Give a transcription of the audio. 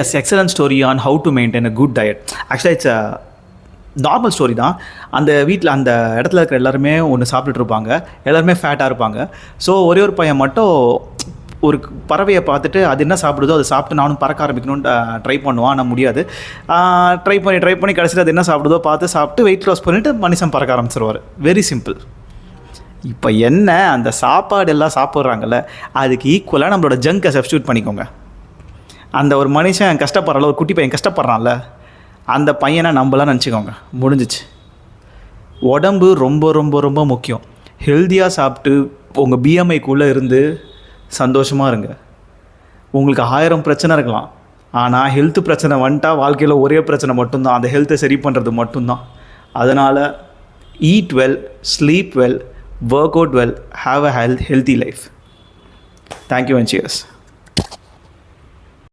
S, excellent story on how to maintain a good diet. ஆக்சுவலாக it's normal story தான். அந்த வீட்டில் அந்த இடத்துல இருக்கிற எல்லாருமே ஒன்று சாப்பிட்டுட்ருப்பாங்க, எல்லாருமே ஃபேட்டாக இருப்பாங்க. ஸோ ஒரே ஒரு பையன் மட்டும் ஒரு பறவையை பார்த்துட்டு அது என்ன சாப்பிடுதோ அதை சாப்பிட்டு நானும் பறக்க ஆரம்பிக்கணும்னு ட்ரை பண்ணுவான். ஆனால் முடியாது. ட்ரை பண்ணி கடைசியில் அது என்ன சாப்பிடுதோ பார்த்து சாப்பிட்டு வெயிட் லாஸ் பண்ணிவிட்டு மனுஷன் பறக்க ஆரம்பிச்சிருவார். Very simple. இப்போ என்ன, அந்த சாப்பாடு எல்லாம் சாப்பிட்றாங்கல்ல, அதுக்கு ஈக்குவலாக நம்மளோட ஜங்கை சப்ஸ்டியூட் பண்ணிக்கோங்க. அந்த ஒரு மனுஷன் கஷ்டப்படுறால, ஒரு குட்டி பையன் கஷ்டப்படுறான்ல, அந்த பையனை நம்மளாம் நினச்சிக்கோங்க, முடிஞ்சிச்சு. உடம்பு ரொம்ப ரொம்ப ரொம்ப முக்கியம். ஹெல்த்தியாக சாப்பிட்டு உங்கள் பிஎம்ஐக்குள்ளே இருந்து சந்தோஷமாக இருங்க. உங்களுக்கு 1000 பிரச்சனை இருக்கலாம், ஆனால் ஹெல்த் பிரச்சனை வந்துட்டா வாழ்க்கையில் ஒரே பிரச்சனை மட்டும்தான், அந்த ஹெல்த்தை சரி பண்ணுறது மட்டும்தான். அதனால் eat well, sleep well, work out well, have a healthy life. Thank you and cheers.